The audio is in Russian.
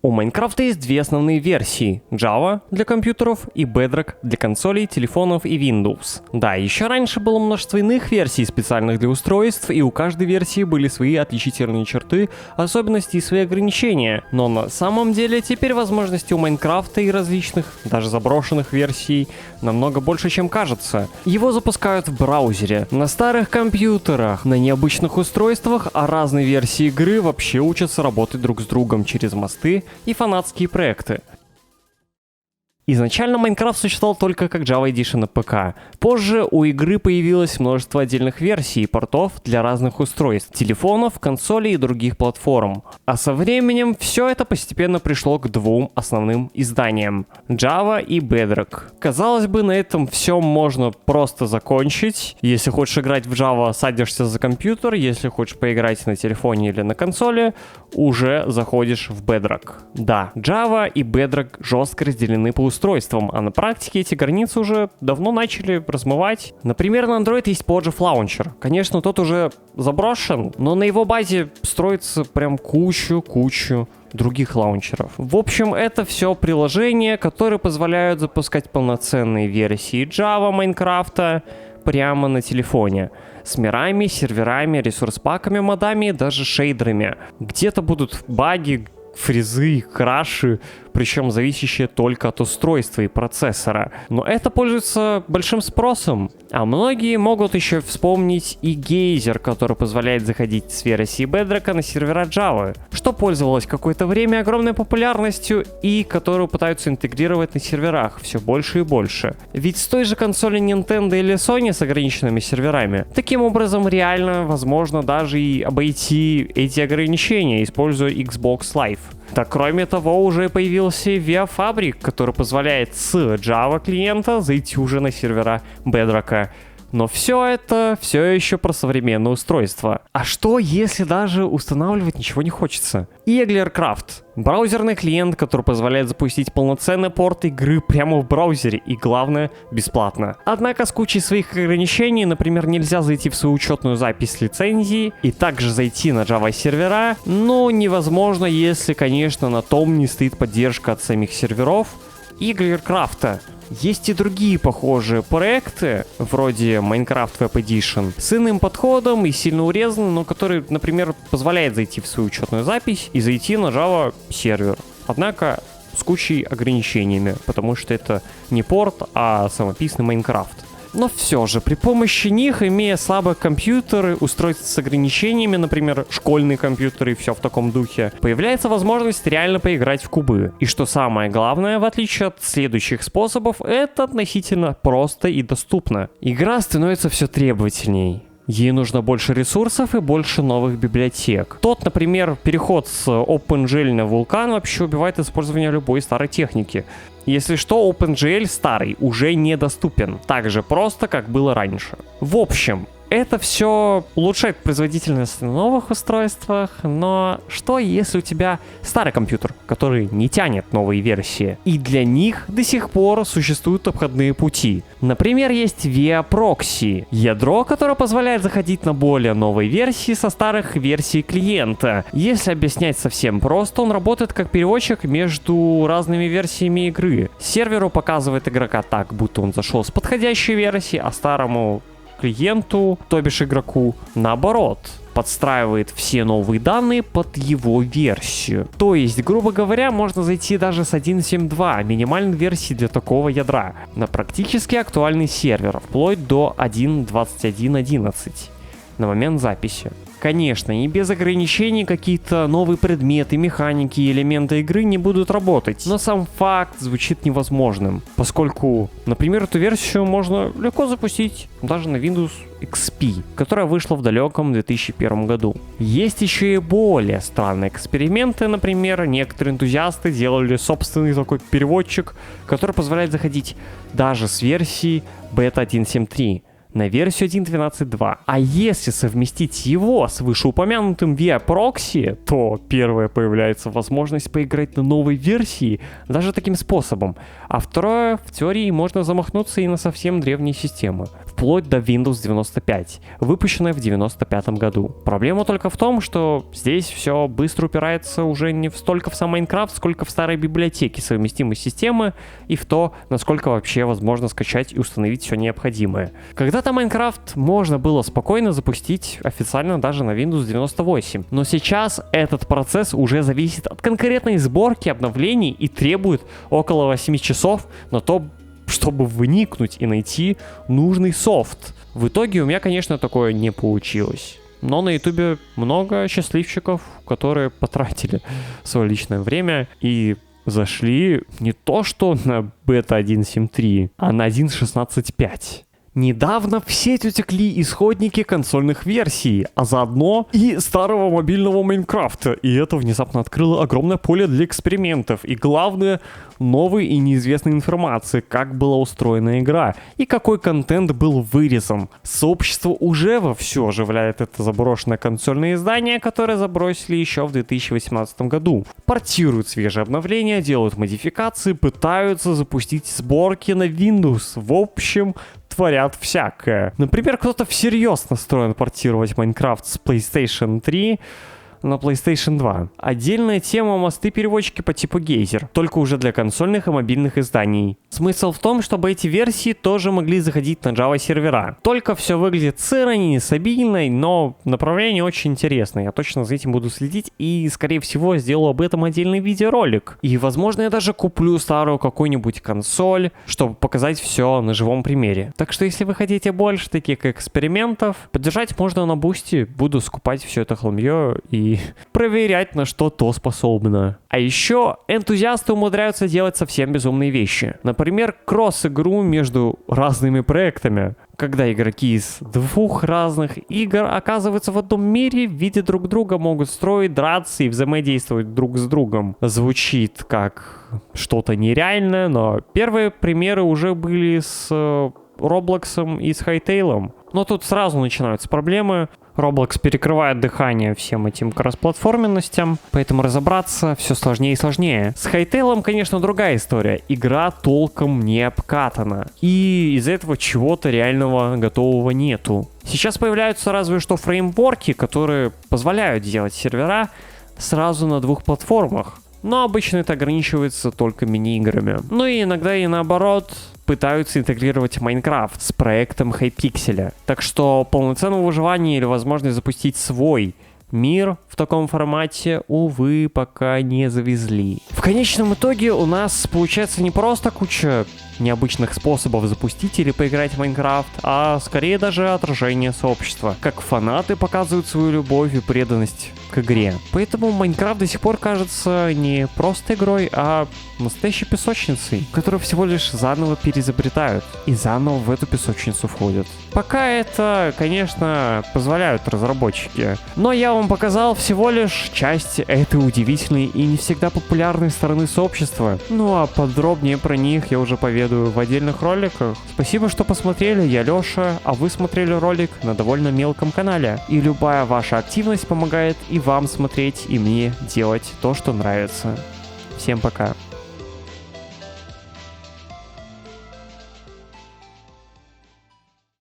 У Майнкрафта есть две основные версии — Java для компьютеров и Bedrock для консолей, телефонов и Windows. Да, еще раньше было множество иных версий, специальных для устройств, и у каждой версии были свои отличительные черты, особенности и свои ограничения. Но на самом деле теперь возможности у Майнкрафта и различных, даже заброшенных версий намного больше, чем кажется. Его запускают в браузере, на старых компьютерах, на необычных устройствах, а разные версии игры вообще учатся работать друг с другом через мосты и фанатские проекты. Изначально Майнкрафт существовал только как Java Edition на ПК. Позже у игры появилось множество отдельных версий и портов для разных устройств, телефонов, консолей и других платформ. А со временем все это постепенно пришло к двум основным изданиям — Java и Bedrock. Казалось бы, на этом все можно просто закончить. Если хочешь играть в Java, садишься за компьютер, если хочешь поиграть на телефоне или на консоли, уже заходишь в Bedrock. Да, Java и Bedrock жестко разделены по устройствам, а на практике эти границы уже давно начали размывать. Например, на Android есть Pojaf Launcher. Конечно, тот уже заброшен, но на его базе строится прям кучу других лаунчеров. В общем, это все приложения, которые позволяют запускать полноценные версии Java Майнкрафта прямо на телефоне. С мирами, серверами, ресурс-паками, модами и даже шейдерами. Где-то будут баги, фризы, краши, причем зависящие только от устройства и процессора. Но это пользуется большим спросом. А многие могут еще вспомнить и Geyser, который позволяет заходить с версии Bedrock на сервера Java, что пользовалось какое-то время огромной популярностью и которую пытаются интегрировать на серверах все больше и больше. Ведь с той же консоли Nintendo или Sony с ограниченными серверами, таким образом реально возможно даже и обойти эти ограничения, используя Xbox Live. Да, кроме того, уже появился VIA Fabric, который позволяет с Java клиента зайти уже на сервера Bedrock. Но все это все еще про современное устройство. А что, если даже устанавливать ничего не хочется? EagleRcraft — браузерный клиент, который позволяет запустить полноценный порт игры прямо в браузере и, главное, бесплатно. Однако с кучей своих ограничений, например, нельзя зайти в свою учетную запись лицензии и также зайти на Java сервера, но невозможно, если, конечно, на том не стоит поддержка от самих серверов EagleRcraft. Есть и другие похожие проекты, вроде Minecraft Web Edition, с иным подходом и сильно урезанным, но который, например, позволяет зайти в свою учетную запись и зайти на Java сервер. Однако с кучей ограничениями, потому что это не порт, а самописный Minecraft. Но все же, при помощи них, имея слабые компьютеры, устройства с ограничениями, например, школьные компьютеры и все в таком духе, появляется возможность реально поиграть в кубы. И что самое главное, в отличие от следующих способов, это относительно просто и доступно. Игра становится все требовательней. Ей нужно больше ресурсов и больше новых библиотек. Тот, например, переход с OpenGL на Vulkan вообще убивает использование любой старой техники. Если что, OpenGL старый уже недоступен. Так же просто, как было раньше. В общем, это все улучшает производительность на новых устройствах, но что если у тебя старый компьютер, который не тянет новые версии? И для них до сих пор существуют обходные пути. Например, есть VIA Proxy, ядро, которое позволяет заходить на более новые версии со старых версий клиента. Если объяснять совсем просто, он работает как переводчик между разными версиями игры. Серверу показывает игрока так, будто он зашел с подходящей версии, а старому клиенту, то бишь игроку, наоборот, подстраивает все новые данные под его версию. То есть, грубо говоря, можно зайти даже с 1.7.2, минимальной версии для такого ядра, на практически актуальный сервер, вплоть до 1.21.11 на момент записи. Конечно, и без ограничений какие-то новые предметы, механики и элементы игры не будут работать, но сам факт звучит невозможным, поскольку, например, эту версию можно легко запустить даже на Windows XP, которая вышла в далеком 2001 году. Есть еще и более странные эксперименты, например, некоторые энтузиасты делали собственный такой переводчик, который позволяет заходить даже с версии Beta 1.7.3 на версию 1.12.2. А если совместить его с вышеупомянутым VIA Proxy, то первое, появляется возможность поиграть на новой версии даже таким способом, а второе, в теории можно замахнуться и на совсем древние системы, вплоть до Windows 95, выпущенной в 95 году. Проблема только в том, что здесь все быстро упирается уже не столько в сам Майнкрафт, сколько в старые библиотеки совместимой системы и в то, насколько вообще возможно скачать и установить все необходимое. Когда-то Майнкрафт можно было спокойно запустить официально даже на Windows 98, но сейчас этот процесс уже зависит от конкретной сборки обновлений и требует около 8 часов на то, чтобы вникнуть и найти нужный софт. В итоге у меня, конечно, такое не получилось. Но на ютубе много счастливчиков, которые потратили свое личное время и зашли не то что на бета 1.7.3, а на 1.16.5. Недавно в сеть утекли исходники консольных версий, а заодно и старого мобильного Майнкрафта. И это внезапно открыло огромное поле для экспериментов. И главное, новой и неизвестной информации, как была устроена игра и какой контент был вырезан. Сообщество уже вовсю оживляет это заброшенное консольное издание, которое забросили еще в 2018 году. Портируют свежие обновления, делают модификации, пытаются запустить сборки на Windows. В общем, творят всякое. Например, кто-то всерьез настроен портировать Майнкрафт с PlayStation 3 на PlayStation 2. Отдельная тема — мосты-переводчики по типу Geyser, только уже для консольных и мобильных изданий. Смысл в том, чтобы эти версии тоже могли заходить на Java сервера. Только все выглядит сыро, нестабильно, но направление очень интересное. Я точно за этим буду следить и, скорее всего, сделаю об этом отдельный видеоролик. И, возможно, я даже куплю старую какую-нибудь консоль, чтобы показать все на живом примере. Так что, если вы хотите больше таких экспериментов, поддержать можно на Бусти. Буду скупать все это хламье и проверять, на что то способно. А еще энтузиасты умудряются делать совсем безумные вещи. Например, кросс-игру между разными проектами, когда игроки из двух разных игр оказываются в одном мире, видя друг друга, могут строить, драться и взаимодействовать друг с другом. Звучит как что-то нереальное, но первые примеры уже были с Роблоксом и с Хайтейлом. Но тут сразу начинаются проблемы. Roblox перекрывает дыхание всем этим кроссплатформенностям, поэтому разобраться все сложнее и сложнее. С Хайтейлом, конечно, другая история. Игра толком не обкатана, и из-за этого чего-то реального готового нету. Сейчас появляются разве что фреймворки, которые позволяют делать сервера сразу на двух платформах. Но обычно это ограничивается только мини-играми. Ну и иногда и наоборот пытаются интегрировать Майнкрафт с проектом Hypixel. Так что полноценного выживания или возможность запустить свой мир в таком формате, увы, пока не завезли. В конечном итоге у нас получается не просто куча необычных способов запустить или поиграть в Майнкрафт, а скорее даже отражение сообщества. Как фанаты показывают свою любовь и преданность к игре. Поэтому Майнкрафт до сих пор кажется не просто игрой, а настоящей песочницей, которую всего лишь заново переизобретают и заново в эту песочницу входят. Пока это, конечно, позволяют разработчики, но я вам показал всего лишь часть этой удивительной и не всегда популярной стороны сообщества. Ну а подробнее про них я уже поведаю в отдельных роликах. Спасибо, что посмотрели, я Леша, а вы смотрели ролик на довольно мелком канале. И любая ваша активность помогает и вам смотреть, и мне делать то, что нравится. Всем пока.